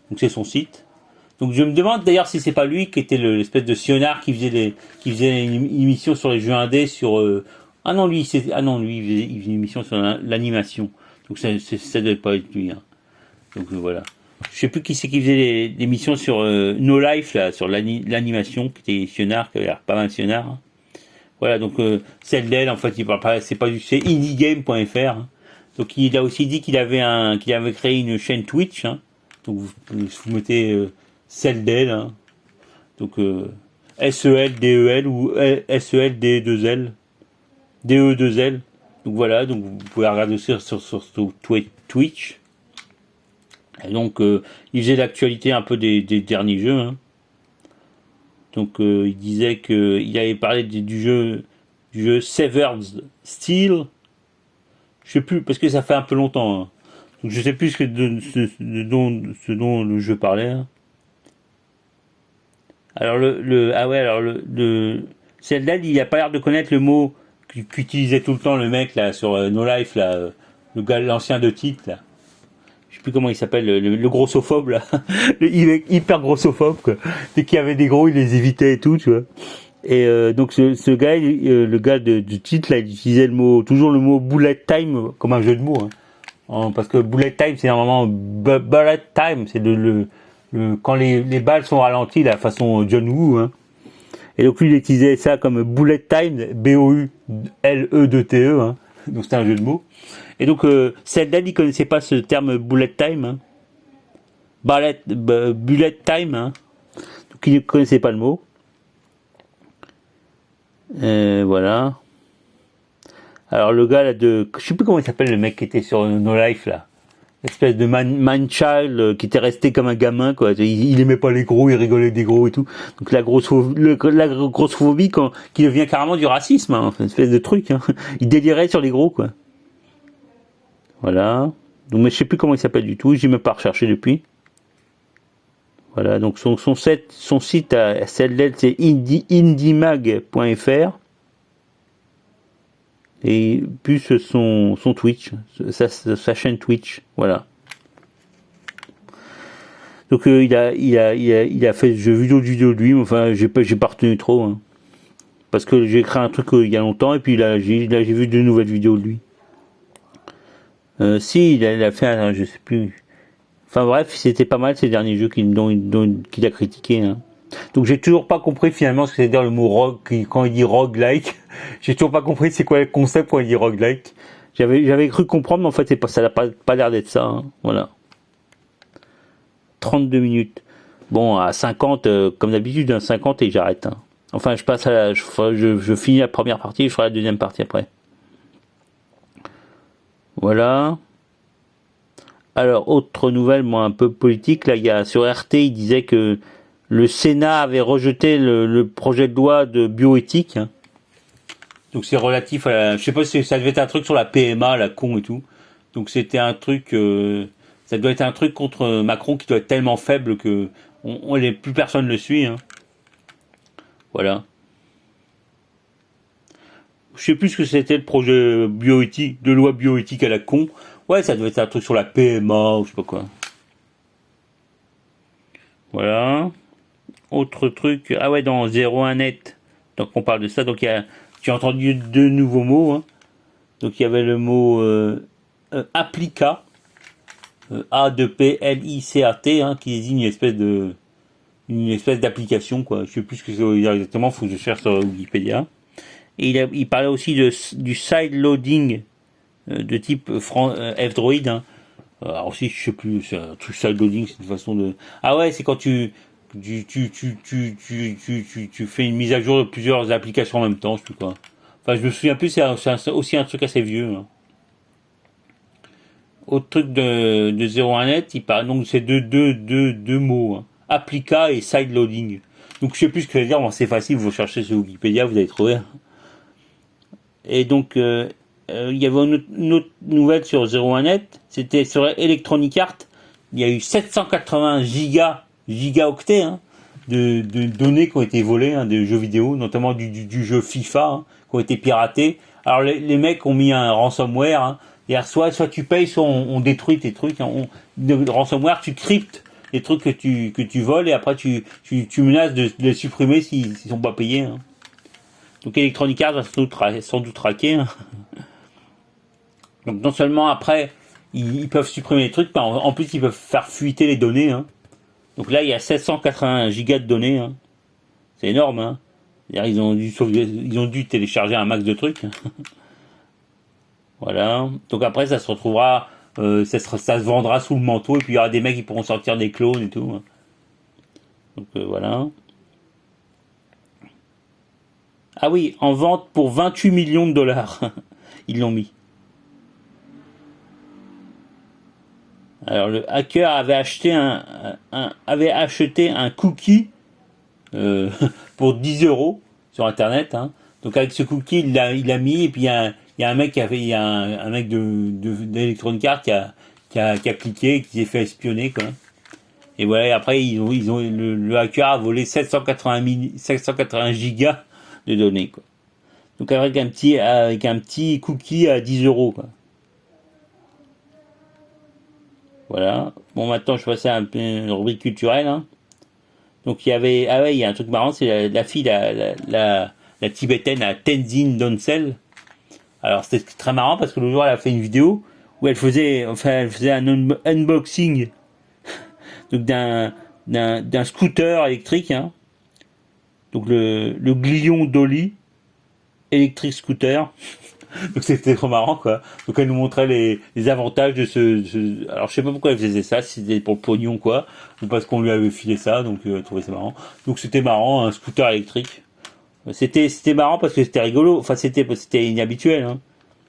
Donc c'est son site. Donc je me demande d'ailleurs si c'est pas lui qui était l'espèce de sionnard qui faisait une émission sur les jeux indés sur lui il faisait une émission sur l'animation. Donc ça devait pas être lui, hein. Donc voilà. Je sais plus qui c'est qui faisait l'émission sur No Life là, sur l'animation, qui était sionnard, qui avait l'air pas mal sionnard, hein. Voilà, donc Celdel, en fait, il parle pas, c'est indiegame.fr, hein. Donc il a aussi dit qu'il avait créé une chaîne Twitch. Hein. Donc vous mettez Seldel. Hein. Donc SELDEL ou SELD2L. DE2L. Donc voilà, donc vous pouvez regarder aussi sur Twitch. Et donc il faisait l'actualité un peu des derniers jeux. Hein. Donc il disait qu'il avait parlé du jeu Severed Steel. Je sais plus parce que ça fait un peu longtemps. Hein. Donc je sais plus ce dont le jeu parlait. Hein. Alors le Zelda, il a pas l'air de connaître le mot qu'utilisait tout le temps le mec là sur No Life là, le gars l'ancien de titre là. Je sais plus comment il s'appelle, le grossophobe là, le hyper grossophobe quoi. Dès qu'il y avait des gros, il les évitait et tout, tu vois. Et donc ce gars, le gars du titre là, il utilisait toujours le mot bullet time comme un jeu de mots. Hein. Parce que bullet time, c'est normalement bullet time, c'est quand les balles sont ralenties, la façon John Woo. Hein. Et donc lui, il utilisait ça comme bullet time, B-O-U-L-E-2-T-E. Hein. Donc c'était un jeu de mots. Et donc Zelda, il connaissait pas ce terme bullet time. Hein. Bullet time. Hein. Donc il ne connaissait pas le mot. Voilà. Alors le gars là je sais plus comment il s'appelle le mec qui était sur No Life là. Espèce de man child qui était resté comme un gamin quoi. Il aimait pas les gros, il rigolait des gros et tout. Donc la grossophobie qui devient carrément du racisme, hein, une espèce de truc. Hein. Il délirait sur les gros quoi. Voilà. Donc mais je sais plus comment il s'appelle du tout. J'ai même pas recherché depuis. Voilà. Donc son site à celle-là c'est indymag.fr. Et plus son Twitch, sa chaîne Twitch, voilà. Donc il a fait j'ai vu d'autres vidéos de lui, mais enfin j'ai pas retenu trop, hein. Parce que j'ai créé un truc il y a longtemps et puis là j'ai vu de nouvelles vidéos de lui. Si il a fait je sais plus. Enfin bref, c'était pas mal ces derniers jeux qu'il a critiqué. Hein. Donc j'ai toujours pas compris finalement ce que c'est dire le mot rogue quand il dit roguelike. J'ai toujours pas compris c'est quoi le concept quand il dit roguelike. J'avais cru comprendre mais en fait ça n'a pas l'air d'être ça. Hein. Voilà. 32 minutes. Bon à 50 comme d'habitude à 50 et j'arrête. Hein. Enfin je passe je finis la première partie, je ferai la deuxième partie après. Voilà. Alors autre nouvelle moi un peu politique là il y a sur RT il disait que le Sénat avait rejeté le projet de loi de bioéthique. Hein. Donc c'est relatif à je sais pas si ça devait être un truc sur la PMA, la con et tout. Donc c'était un truc ça doit être un truc contre Macron qui doit être tellement faible que plus personne le suit. Hein. Voilà. Je sais plus ce que c'était le projet bioéthique, de loi bioéthique à la con. Ouais, ça doit être un truc sur la PMA ou je sais pas quoi. Voilà. Autre truc, ah ouais, dans 01net, donc on parle de ça, donc j'ai entendu deux nouveaux mots, hein. Donc il y avait le mot applica, A-P-L-I-C-A-T, hein, qui désigne une espèce d'application, quoi. Je sais plus ce que c'est exactement, faut que je cherche sur Wikipédia. Et il parlait aussi du side loading de type F-Droid, hein. Alors aussi, je sais plus, c'est un truc side loading, c'est une façon de... Ah ouais, c'est quand tu fais une mise à jour de plusieurs applications en même temps, je sais plus quoi. Enfin, je me souviens plus, c'est aussi un truc assez vieux. Hein. Autre truc de 01net, il parle donc c'est deux mots, hein. Applica et side loading. Donc je sais plus ce que ça veut dire, bon, c'est facile, vous cherchez sur Wikipédia, vous allez trouver. Et donc il y avait une autre nouvelle sur 01net, c'était sur Electronic Arts, il y a eu 780 gigaoctets hein, de données qui ont été volées, hein, de jeux vidéo, notamment du jeu FIFA, hein, qui ont été piratés. Alors les mecs ont mis un ransomware, hein, et soit tu payes, soit on détruit tes trucs. Hein, le ransomware, tu cryptes les trucs que tu voles et après tu menaces de les supprimer s'ils sont pas payés. Hein. Donc Electronic Arts va sans doute traquer. Hein. Donc non seulement après ils peuvent supprimer les trucs, mais en plus ils peuvent faire fuiter les données. Hein. Donc là il y a 780 gigas de données. Hein. C'est énorme. Hein. Ils ont dû télécharger un max de trucs. Voilà. Donc après, ça se retrouvera, ça se vendra sous le manteau, et puis il y aura des mecs qui pourront sortir des clones et tout. Donc voilà. Ah oui, en vente pour 28 millions de dollars. Ils l'ont mis. Alors le hacker avait acheté un cookie pour 10 euros sur internet, hein. Donc avec ce cookie, il a mis, et puis il y a un mec un mec d'Electronic Arts qui a cliqué, et qui s'est fait espionner, quoi. Et voilà, et après le hacker a volé 780 gigas de données, quoi. Donc avec un petit cookie à 10 euros, quoi. Voilà. Bon, maintenant je passe à une rubrique culturelle, hein. Donc il y a un truc marrant, c'est la fille, la tibétaine, à Tenzin Donsel. Alors c'était très marrant parce que le jour elle a fait une vidéo où elle faisait un unboxing, donc d'un scooter électrique, hein. Donc le Glion Dolly électrique scooter. Donc c'était trop marrant, quoi. Donc elle nous montrait les avantages de alors je sais pas pourquoi elle faisait ça, si c'était pour le pognon, quoi, ou parce qu'on lui avait filé ça, donc elle trouvait ça marrant. Donc c'était marrant, un scooter électrique. C'était marrant parce que c'était rigolo, enfin c'était inhabituel, hein.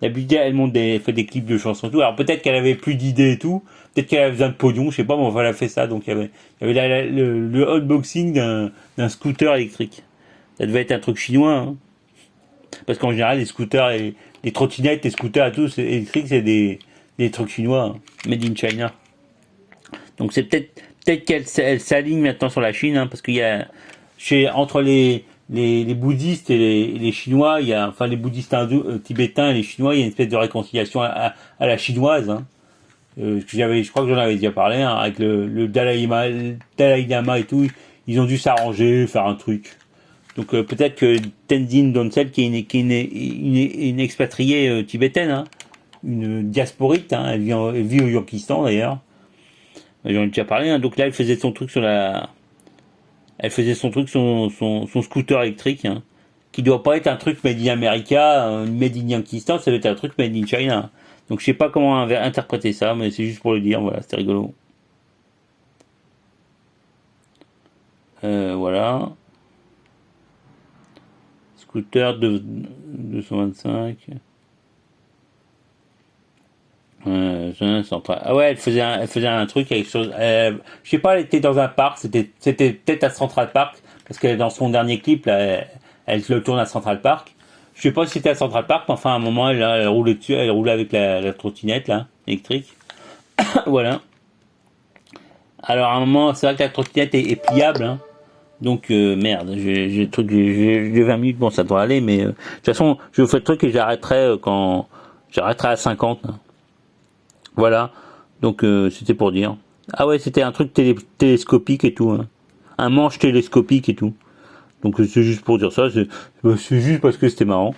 D'habitude elle fait des clips de chansons et tout. Alors peut-être qu'elle avait plus d'idées et tout, peut-être qu'elle avait besoin de pognon, je sais pas, mais enfin elle a fait ça. Donc il y avait le unboxing d'un scooter électrique. Ça devait être un truc chinois, hein. Parce qu'en général, les scooters, les trottinettes, les scooters à tous électriques, c'est des trucs chinois, hein, made in China. Donc c'est peut-être qu'elle s'aligne maintenant sur la Chine, hein, parce qu'il y a entre les bouddhistes et les chinois, enfin les bouddhistes hindous, tibétains et les chinois, il y a une espèce de réconciliation à la chinoise, hein. Je crois que j'en avais déjà parlé, hein, avec le Dalai Lama et tout. Ils ont dû s'arranger, faire un truc. Donc peut-être que Tenzin Donsel, qui est une expatriée tibétaine, hein, une diasporite, hein, elle vit au Yurkistan d'ailleurs. J'en ai déjà parlé, hein. Donc là, elle faisait son truc son scooter électrique, hein, qui doit pas être un truc made in America, made in Yurkistan, ça doit être un truc made in China. Donc je sais pas comment interpréter ça, mais c'est juste pour le dire. Voilà, c'était rigolo. Voilà. Scooter de 225. Ah ouais, elle faisait un truc avec chose. Je sais pas, elle était dans un parc. C'était peut-être à Central Park, parce que dans son dernier clip là, elle le tourne à Central Park. Je sais pas si c'était à Central Park, mais enfin à un moment elle roulait dessus, elle roulait avec la trottinette là, électrique. Voilà. Alors à un moment, c'est vrai que la trottinette est pliable, hein. Donc merde, j'ai le truc, j'ai 20 minutes, bon ça devrait aller, mais de toute façon je fais le truc et j'arrêterai quand j'arrêterai à 50, hein. Voilà, donc c'était pour dire. Ah ouais, c'était un truc télescopique et tout, hein. Un manche télescopique et tout. Donc c'est juste pour dire ça, c'est juste parce que c'était marrant.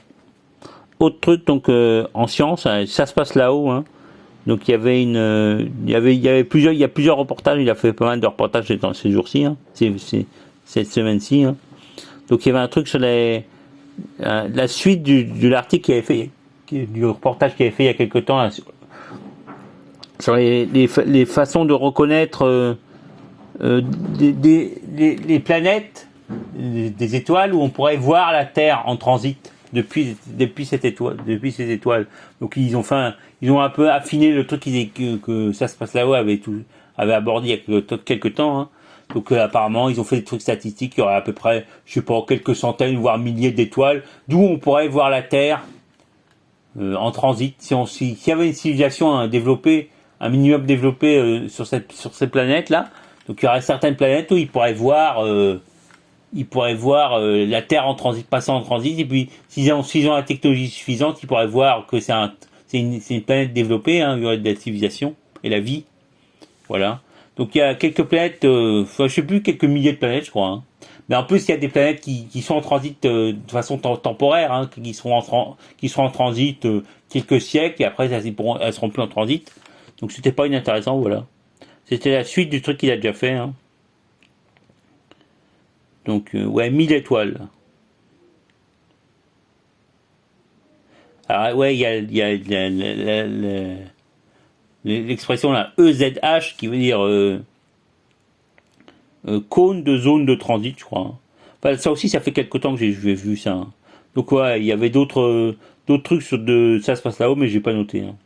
Autre truc, donc en science, ça se passe là-haut, hein. Donc il y a plusieurs reportages, il a fait pas mal de reportages dans ces jours-ci, hein. Cette semaine-ci, hein. Donc il y avait un truc sur la suite de l'article qu'il avait fait, du reportage qu'il avait fait il y a quelque temps là, sur les façons de reconnaître les planètes, des étoiles où on pourrait voir la Terre en transit depuis cette étoile, depuis ces étoiles. Donc ils ont un peu affiné le truc que ça se passe là-haut avait abordé il y a quelques temps, hein. Donc apparemment ils ont fait des trucs statistiques, il y aurait à peu près, je sais pas, quelques centaines voire milliers d'étoiles d'où on pourrait voir la Terre en transit. S'il y avait une civilisation développée, un minimum développé sur ces planètes là, donc il y aurait certaines planètes où ils pourraient voir la Terre en transit, passant en transit, et puis s'ils ont la technologie suffisante, ils pourraient voir que c'est une planète développée, hein, il y aurait de la civilisation et la vie. Voilà. Donc il y a quelques planètes, je sais plus, quelques milliers de planètes, je crois, hein. Mais en plus, il y a des planètes qui sont en transit de façon temporaire, hein, qui seront en transit quelques siècles, et après elles seront plus en transit. Donc c'était pas inintéressant, voilà. C'était la suite du truc qu'il a déjà fait, hein. Donc ouais, 1000 étoiles. Alors ouais, l'expression là EZH qui veut dire cône de zone de transit, je crois. Enfin, ça aussi, ça fait quelque temps que j'ai vu ça. Hein. Donc ouais, il y avait d'autres trucs sur de ça se passe là-haut, mais j'ai pas noté. Hein.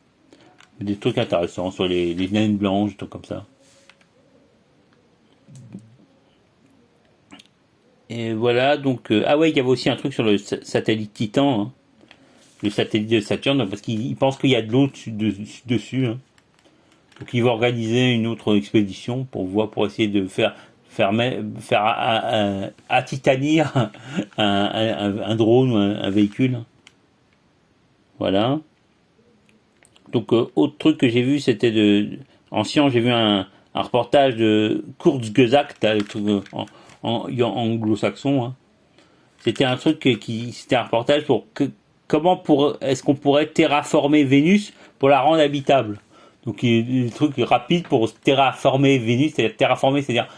Des trucs intéressants sur les naines blanches, des trucs comme ça. Et voilà, donc ah ouais, il y avait aussi un truc sur le satellite Titan, hein, le satellite de Saturne, parce qu'il pense qu'il y a de l'eau dessus. Hein. Donc il va organiser une autre expédition pour essayer de faire à titanir un drone ou un véhicule. Voilà. Donc autre truc que j'ai vu, c'était en science, j'ai vu un reportage de Kurzgesagt, le truc en anglo-saxon. Hein. C'était un truc c'était un reportage pour est-ce qu'on pourrait terraformer Vénus pour la rendre habitable. Donc il y a des trucs rapides pour terraformer Vénus, c'est-à-dire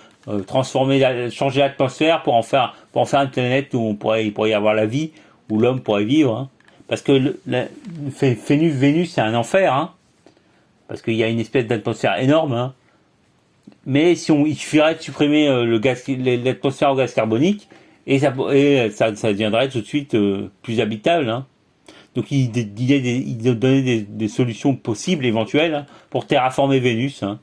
changer l'atmosphère pour en faire une planète où il pourrait y avoir la vie, où l'homme pourrait vivre. Hein. Parce que Vénus, c'est un enfer, hein, parce qu'il y a une espèce d'atmosphère énorme. Hein. Mais il suffirait de supprimer l'atmosphère au gaz carbonique et ça deviendrait tout de suite plus habitable. Hein. Donc il donnait des solutions possibles, éventuelles, hein, pour terraformer Vénus. Hein.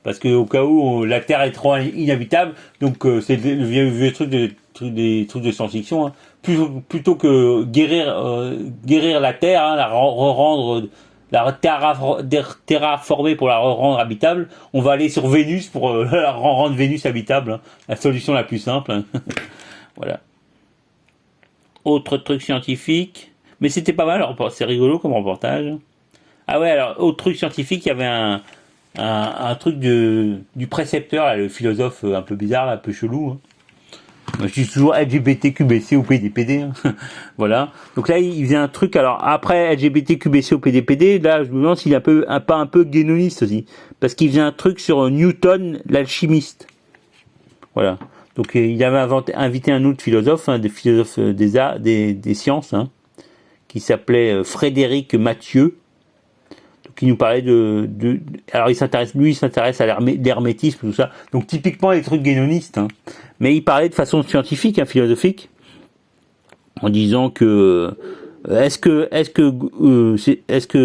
Parce qu'au cas où la Terre est trop inhabitable, donc c'est le vieux truc des trucs de science-fiction. Hein. Plutôt que guérir la Terre, hein, terraformer pour la rendre habitable, on va aller sur Vénus pour rendre Vénus habitable. Hein. La solution la plus simple. Hein. Voilà. Autre truc scientifique. Mais c'était pas mal, c'est rigolo comme reportage. Ah ouais, alors, autre truc scientifique, il y avait un truc du précepteur, là, le philosophe un peu bizarre, là, un peu chelou. Hein. Moi, je dis toujours LGBTQBC ou PDPD. Hein. Voilà. Donc là, il faisait un truc. Alors après LGBTQBC ou PDPD, là, je me demande s'il est pas un peu guénoniste aussi, parce qu'il faisait un truc sur Newton, l'alchimiste. Voilà. Donc il avait invité un autre philosophe, hein, des philosophes des arts, des sciences, hein, qui s'appelait Frédéric Mathieu. Qui nous parlait alors il s'intéresse à l'hermétisme, tout ça. Donc typiquement les trucs guénonistes. Hein. Mais il parlait de façon scientifique, hein, philosophique, en disant que est-ce que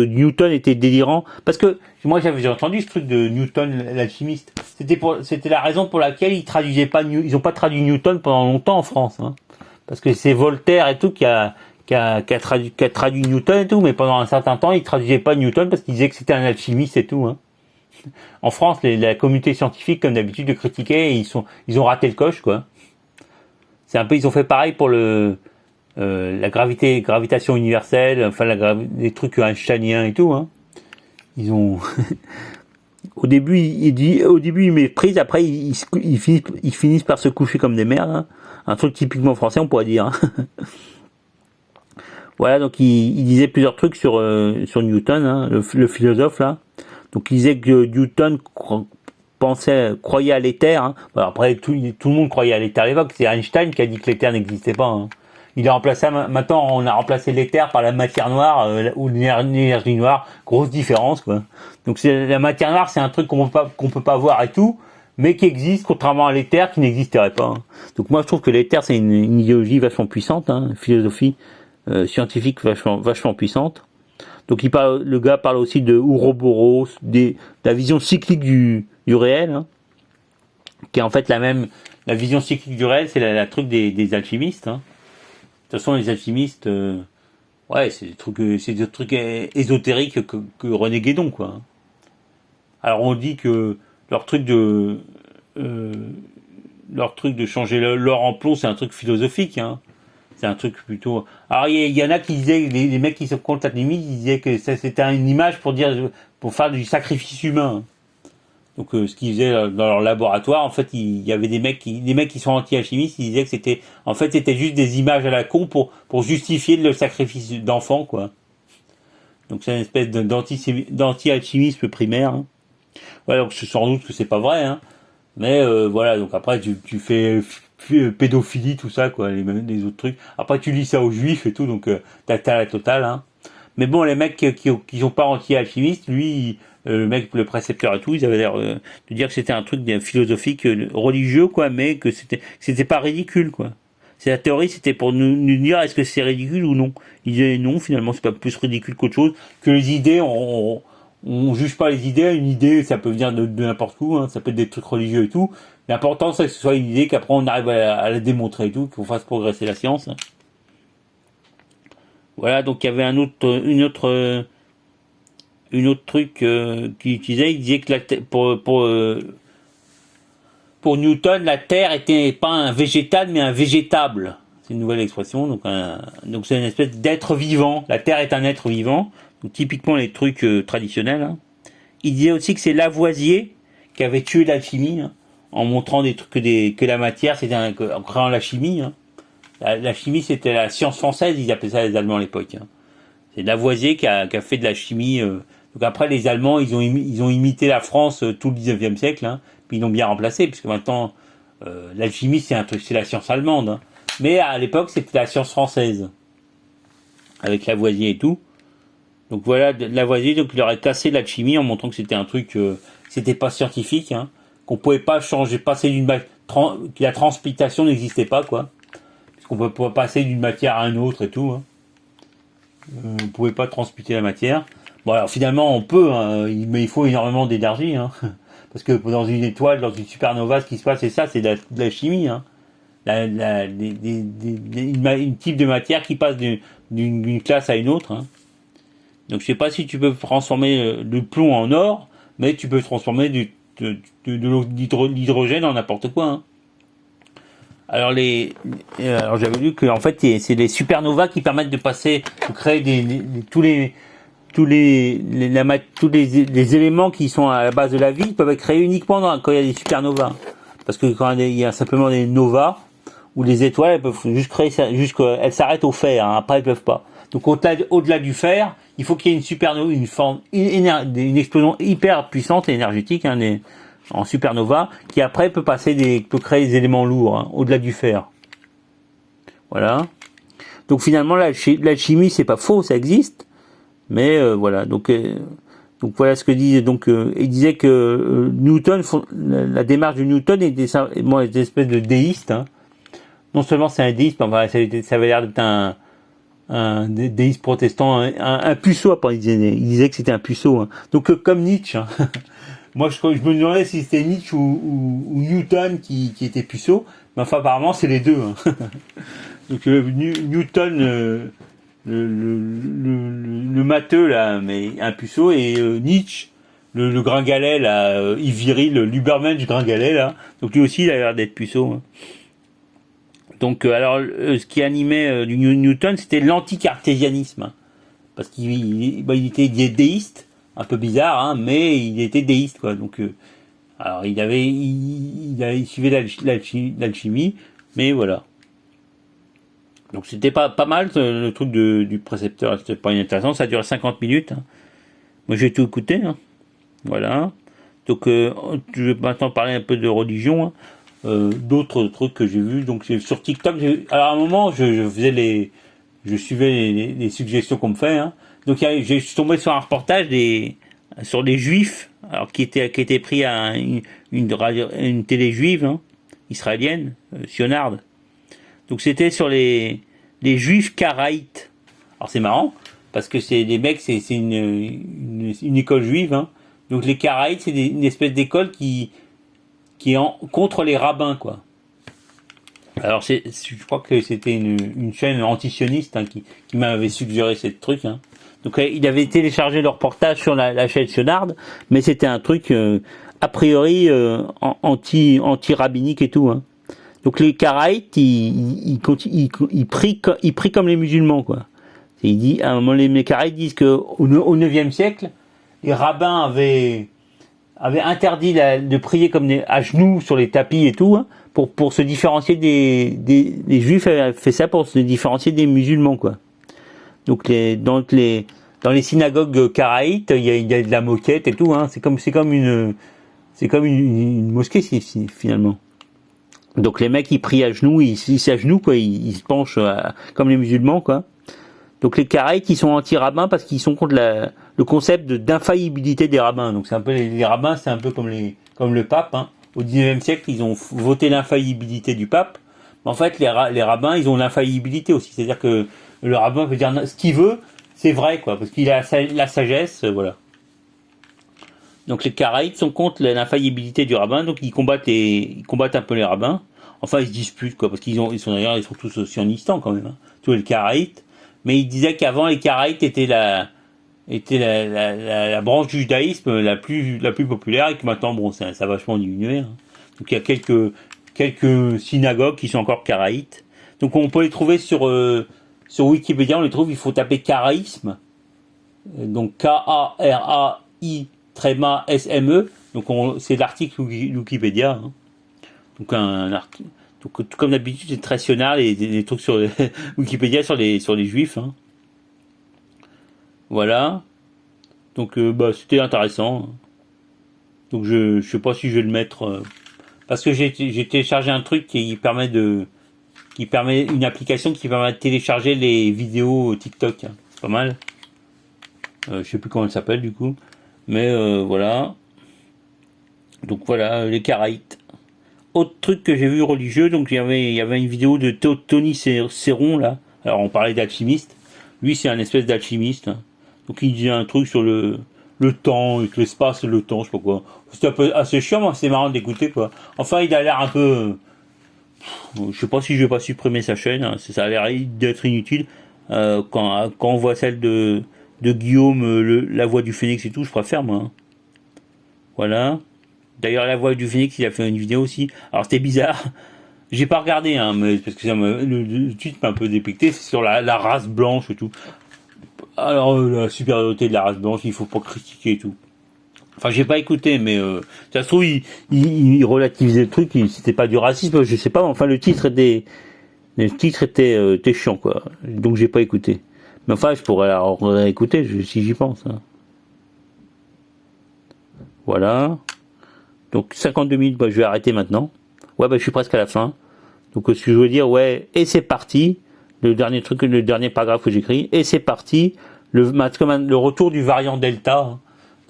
Newton était délirant? Parce que moi j'ai entendu ce truc de Newton l'alchimiste. C'était la raison pour laquelle ils ont pas traduit Newton pendant longtemps en France. Hein. Parce que c'est Voltaire et tout qui a traduit Newton et tout, mais pendant un certain temps, il traduisait pas Newton parce qu'il disait que c'était un alchimiste et tout. Hein. En France, la communauté scientifique, comme d'habitude, le critiquait et ils ont raté le coche, quoi. C'est un peu, ils ont fait pareil pour la gravitation universelle, enfin les trucs einsteiniens et tout. Hein. Ils ont au début, ils méprisent, après ils finissent par se coucher comme des merdes. Hein. Un truc typiquement français, on pourrait dire. Hein. Voilà, donc il disait plusieurs trucs sur Newton, hein, le philosophe là. Donc il disait que Newton croyait à l'éther. Hein. Alors, après tout le monde croyait à l'éther à l'époque. C'est Einstein qui a dit que l'éther n'existait pas. Hein. Maintenant on a remplacé l'éther par la matière noire ou l'énergie noire. Grosse différence, quoi. Donc la matière noire, c'est un truc qu'on peut pas voir et tout, mais qui existe contrairement à l'éther qui n'existerait pas. Hein. Donc moi je trouve que l'éther c'est une idéologie vachement puissante, hein, une philosophie scientifique vachement puissante. Donc le gars parle aussi de Ouroboros, de la vision cyclique du réel, hein, qui est en fait la vision cyclique du réel, c'est la truc des alchimistes. Hein. De toute façon, les alchimistes, ouais, c'est des trucs ésotériques que René Guédon, quoi. Alors on dit que leur truc de changer l'or en plomb, c'est un truc philosophique, hein. C'est un truc plutôt. Alors il y en a qui disaient, les mecs qui se contre la limite, ils disaient que c'était une image pour faire du sacrifice humain. Donc ce qu'ils faisaient dans leur laboratoire, en fait, il y avait des mecs qui sont anti-alchimistes, ils disaient que c'était juste des images à la con pour justifier le sacrifice d'enfants, quoi. Donc c'est une espèce d'anti-alchimisme primaire. Hein. Ouais, donc sans doute que c'est pas vrai, hein. Mais voilà, donc après tu fais pédophilie, tout ça, quoi, les autres trucs. Après tu lis ça aux juifs et tout, donc t'as la totale, hein. Mais bon, les mecs qui sont pas anti-alchimistes, lui, le mec, le précepteur et tout, ils avaient l'air de dire que c'était un truc philosophique, religieux, quoi, mais que c'était pas ridicule, quoi. C'est la théorie, c'était pour nous dire est-ce que c'est ridicule ou non. Ils disaient non, finalement, c'est pas plus ridicule qu'autre chose, que les idées, on juge pas les idées. Une idée, ça peut venir de n'importe où, hein, ça peut être des trucs religieux et tout. L'important, c'est que ce soit une idée, qu'après on arrive à la démontrer et tout, qu'on fasse progresser la science. Hein. Voilà, donc il y avait une autre truc qu'il utilisait. Il disait que pour Newton, la Terre était pas un végétal, mais un végétable. C'est une nouvelle expression. Donc c'est une espèce d'être vivant. La Terre est un être vivant. Donc typiquement les trucs traditionnels. Hein. Il disait aussi que c'est Lavoisier qui avait tué l'alchimie, hein, en montrant des trucs que la matière, en créant la chimie. Hein. La chimie, c'était la science française, ils appelaient ça les Allemands à l'époque. Hein. C'est Lavoisier qui a fait de la chimie. Donc après, les Allemands, ils ont imité la France tout le 19e siècle, hein, puis ils l'ont bien remplacé, puisque maintenant, l'alchimie, c'est la science allemande. Hein. Mais à l'époque, c'était la science française, avec Lavoisier et tout. Donc voilà, Lavoisier, donc il aurait cassé l'alchimie en montrant que c'était un truc, c'était pas scientifique, hein, qu'on pouvait pas changer, que la transmutation n'existait pas, quoi. Qu'on peut pas passer d'une matière à une autre et tout. Hein. On pouvait pas transmuter la matière. Bon alors finalement on peut, hein, mais il faut énormément d'énergie. Hein. Parce que dans une étoile, dans une supernova, ce qui se passe, c'est ça, c'est de la chimie. Hein. Une type de matière qui passe d'une classe à une autre. Hein. Donc je sais pas si tu peux transformer le plomb en or, mais tu peux transformer de l'hydrogène en n'importe quoi. Hein. Alors j'avais lu que en fait c'est les supernovas qui permettent de créer tous les éléments qui sont à la base de la vie peuvent être créés uniquement quand il y a des supernovas. Parce que quand il y a simplement des novas ou les étoiles, elles peuvent juste créer ça, elles s'arrêtent au fer. Hein, après elles peuvent pas. Donc au-delà du fer, il faut qu'il y ait une supernova, une explosion hyper puissante et énergétique. Hein, en supernova, qui après peut créer des éléments lourds, hein, au-delà du fer. Voilà. Donc finalement, l'alchimie, c'est pas faux, ça existe, mais voilà. Donc voilà ce que disait. Donc il disait que Newton, la démarche de Newton était une espèce de déiste. Hein. Non seulement c'est un déiste, mais enfin, ça avait l'air d'être un déiste protestant, un puceau. Il disait que c'était un puceau. Hein. Donc comme Nietzsche. Hein. Moi, je me demandais si c'était Nietzsche ou Newton qui était puceau, mais enfin, apparemment, c'est les deux. Hein. Donc, Newton, le matheux, là, mais un puceau, et Nietzsche, le gringalet, là, Yves Viril, l'Ubermensch gringalet, là. Donc, lui aussi, il a l'air d'être puceau. Hein. Donc, alors, ce qui animait Newton, c'était l'anticartésianisme. Hein, parce qu'il était déiste. Un peu bizarre, hein, mais il était déiste, quoi. Donc, alors il suivait l'alchimie, mais voilà. Donc c'était pas mal le truc du précepteur, c'était pas inintéressant. Ça a duré 50 minutes. Hein. Moi j'ai tout écouté, hein. Voilà. Donc je vais maintenant parler un peu de religion. Hein. D'autres trucs que j'ai vus. Donc sur TikTok, alors à un moment je suivais les suggestions qu'on me fait. Hein. Donc je suis tombé sur un reportage sur les juifs, alors qui était pris à une télé juive, hein, israélienne, Sionard. Donc c'était sur les juifs karaïtes. Alors c'est marrant parce que c'est des mecs, c'est une école juive. Hein. Donc les karaïtes, c'est une espèce d'école qui est contre les rabbins, quoi. Alors je crois que c'était une chaîne antisioniste, hein, qui m'avait suggéré ce truc. Hein. Donc il avait téléchargé le reportage sur la chaîne Sionard, mais c'était un truc a priori anti-rabbinique et tout. Hein. Donc les karaïtes, ils prient comme les musulmans, quoi. Il dit, à un moment, les karaïtes disent que au 9e siècle, les rabbins avaient interdit de prier à genoux sur les tapis et tout, hein, pour se différencier les juifs avaient fait ça pour se différencier des musulmans, quoi. Donc dans les synagogues karaïtes, il y a de la moquette et tout, hein. C'est comme une mosquée, finalement. Donc les mecs, ils prient à genoux, ils s'agenouillent, quoi, ils se penchent comme les musulmans, quoi. Donc les karaïtes, ils sont anti-rabbins parce qu'ils sont contre le concept d'infaillibilité des rabbins. Donc c'est un peu les rabbins, c'est un peu comme le pape. Hein. Au 19e siècle, ils ont voté l'infaillibilité du pape. Mais en fait, les rabbins, ils ont l'infaillibilité aussi. C'est-à-dire que le rabbin peut dire ce qu'il veut, c'est vrai, quoi, parce qu'il a la sagesse, voilà. Donc les karaïtes sont contre l'infaillibilité du rabbin, donc ils combattent un peu les rabbins. Enfin, ils se disputent, quoi, parce ils sont tous sionistans quand même, hein, tous les karaïtes. Mais ils disaient qu'avant, les karaïtes étaient la branche du judaïsme la plus populaire, et que maintenant, bon, ça a vachement diminué. Hein. Donc il y a quelques synagogues qui sont encore karaïtes. Donc on peut les trouver sur Wikipédia, on les trouve, il faut taper karaïsme. Donc K-A-R-A-I -SME, donc c'est l'article Wikipédia. Hein. Donc donc comme d'habitude, c'est très sional et des trucs sur Wikipédia sur les juifs. Hein. Voilà. Donc c'était intéressant. Donc je sais pas si je vais le mettre parce que j'ai téléchargé un truc qui permet une application qui permet de télécharger les vidéos TikTok. Hein. C'est pas mal. Je sais plus comment elle s'appelle du coup. Mais voilà. Donc voilà, les karaïtes. Autre truc que j'ai vu religieux, donc il y avait une vidéo de Tony Céron là. Alors on parlait d'alchimiste. Lui c'est un espèce d'alchimiste. Hein. Donc il disait un truc sur le temps, l'espace et le temps, je sais pas quoi. C'était un peu assez chiant, mais c'est marrant d'écouter quoi. Enfin il a l'air un peu... Je sais pas si je vais pas supprimer sa chaîne, hein. Ça a l'air d'être inutile. Quand on voit celle de Guillaume, la voix du Phénix et tout, je préfère moi. Hein. Voilà. D'ailleurs, la voix du Phénix, il a fait une vidéo aussi. Alors c'était bizarre. J'ai pas regardé, hein, mais parce que le titre m'a un peu dépicté. C'est sur la race blanche et tout. Alors la supériorité de la race blanche, il faut pas critiquer et tout. Enfin, j'ai pas écouté, mais ça se trouve il relativisait le truc. C'était pas du racisme, je sais pas. Enfin, le titre était chiant quoi. Donc j'ai pas écouté. Mais enfin, je pourrais la écouter si j'y pense. Hein. Voilà. Donc 52 minutes, je vais arrêter maintenant. Ouais, je suis presque à la fin. Donc ce que je veux dire, ouais, et c'est parti. Le dernier paragraphe que j'écris, et c'est parti. Le retour du variant Delta. Hein.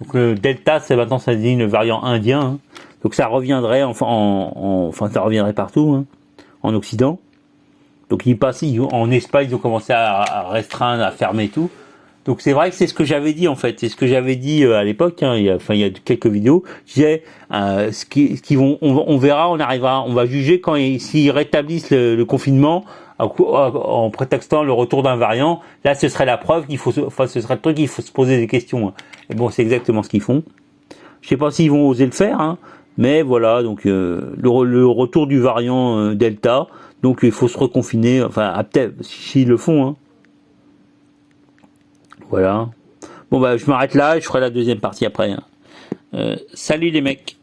Donc le Delta, c'est maintenant ça désigne le variant indien. Hein. Donc ça reviendrait, enfin ça reviendrait partout, hein, en Occident. Donc en Espagne, ils ont commencé à restreindre, à fermer tout. Donc c'est vrai que c'est ce que j'avais dit en fait, c'est ce que j'avais dit à l'époque. Hein, il y a quelques vidéos. Je disais on verra, on va juger s'ils rétablissent le confinement en prétextant le retour d'un variant. Là, ce serait la preuve ce serait le truc qu'il faut se poser des questions. Hein. Et bon, c'est exactement ce qu'ils font. Je sais pas s'ils vont oser le faire, hein, mais voilà. Donc le retour du variant Delta. Donc il faut se reconfiner. Enfin, peut-être s'ils le font. Hein. Voilà. Bon je m'arrête là et je ferai la deuxième partie après. Hein. Salut les mecs.